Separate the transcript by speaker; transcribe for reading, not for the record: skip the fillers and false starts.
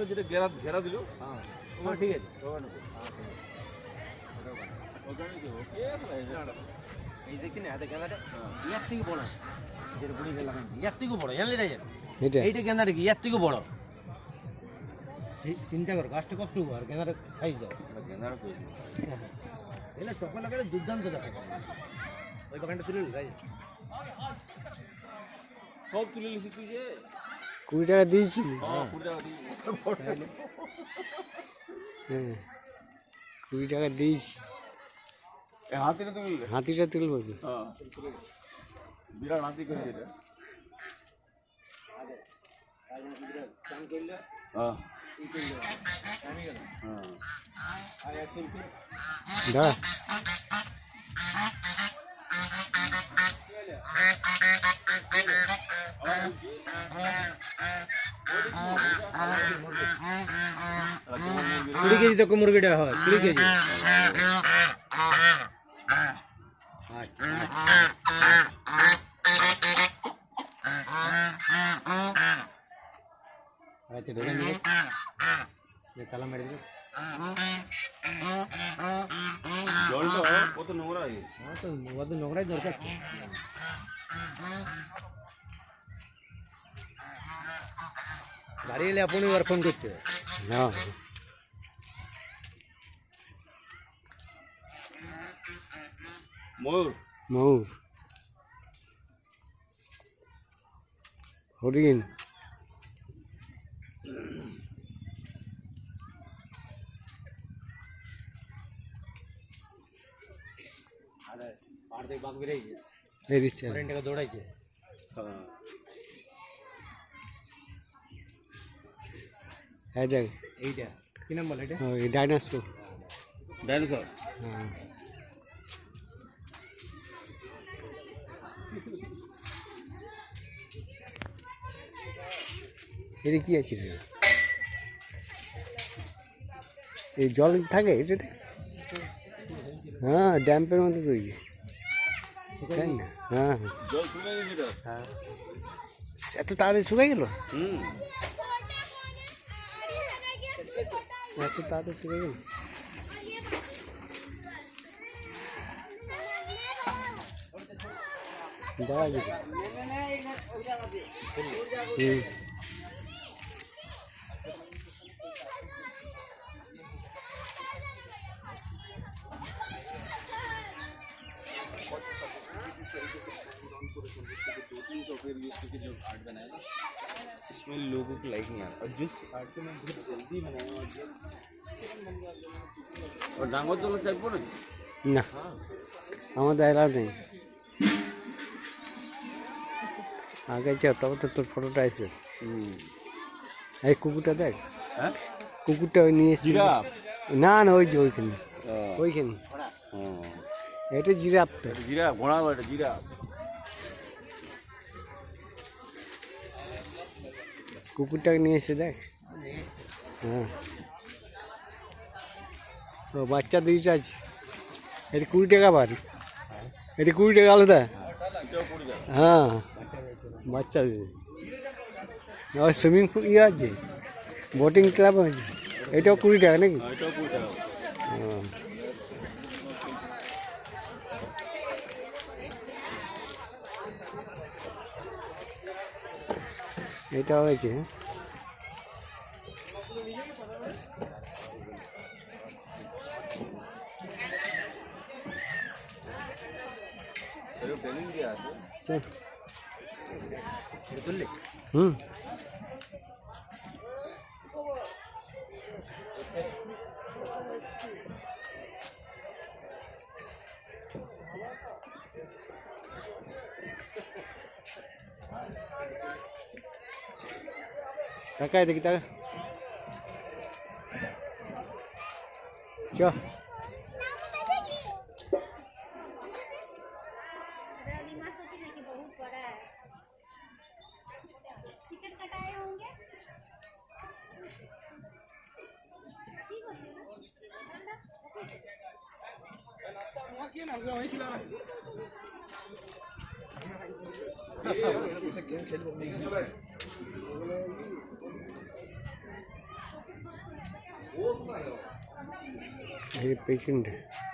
Speaker 1: যেটা ঘেরা দিল ঠিক আছে। এই দেখি না গেঁদাটা ইয়ার থেকে বড়, যেটা বুড়ি গেলাম ইয়ার থেকে বড়, জানলি না? এইটা গেঁদাটা কি ইয়ার থেকে বড়? চিন্তা করো, গাছটা কষ্ট আর গেঁদাটা সাইজ দাও। গেঁদাটা এলে সকাল লাগালে দুর্দান্ত দেখা। ওই বাগানটা তুলে নিল সব তুলে নিছি। তুই যে
Speaker 2: 20 টাকা দিয়েছি।
Speaker 1: 20 টাকা দিয়েছি।
Speaker 2: হ্যাঁ 20 টাকা দিয়েছি।
Speaker 1: হাতিটা তুমি
Speaker 2: হাতিটা তুলবো তো।
Speaker 1: বিরাট হাতি করে এটা।
Speaker 2: দাঁড়া
Speaker 1: কুড়ি কেজি তো মুরগিটা হয়, 20 কেজি। আচ্ছা ঢোকা নিয়ে তালা মেরে দেবে। জলটা কত নোংরা আছে। তো কত নোংরাই দরকার। গাড়ি এলে আপনি আর ফোন করতে।
Speaker 2: হ্যাঁ
Speaker 1: ময়ূর
Speaker 2: ময়ূর হরিণ
Speaker 1: পাড় থেকে বাঘ বেরিয়েছে,
Speaker 2: বেরিয়েছে,
Speaker 1: হরিণটাকে দৌড়াইছে।
Speaker 2: এই দেখ
Speaker 1: এইটা কি নাম বলে? এটা
Speaker 2: ওই ডাইনোসর।
Speaker 1: ডাইনোসর।
Speaker 2: হ্যাঁ এটা কি আছে রে? এই জল থাকে এটাতে? হ্যাঁ ড্যাম্পের মতো তৈরি, তাই না? হ্যাঁ
Speaker 1: জল শুকিয়ে গেছে।
Speaker 2: হ্যাঁ এত তাড়াতাড়ি শুকিয়ে গেল? এত তাড়াতাড়ি শুকিয়ে গেল? দেখা যাবে।
Speaker 1: जो आर्ट बनाया ना इसमें लोगों को लाइक नहीं आता, और जिस आर्ट को मैं बहुत जल्दी बनाया और डांगो तो लोग चाहिए
Speaker 2: না আমাদের এলাও নেই। আগে যা তবে তো তোর ফটোটা আসবে। এই কুকুরটা দেখ,
Speaker 1: হ্যাঁ
Speaker 2: কুকুরটা ওই নিয়ে এসেছি। না না ওই যে ওইখানে ওইখানে এটা জিরাফ। তো
Speaker 1: জিরাফ ঘোড়া বলে জিরাফ।
Speaker 2: কুকুরটাকে নিয়ে এসে দেখ। হ্যাঁ ও বাচ্চা দুইটা আছে। এটা 20 টাকা বাড়ি, এটা 20 টাকা আলাদা। হ্যাঁ বাচ্চা আর সুইমিং পুল ইয়ে আছে, বোটিং ক্লাব আছে, এটাও 20 টাকা নাকি? হ্যাঁ এটাও আছে। হুম তাকায় দেখি তাকা চ। ये पेशेंट है।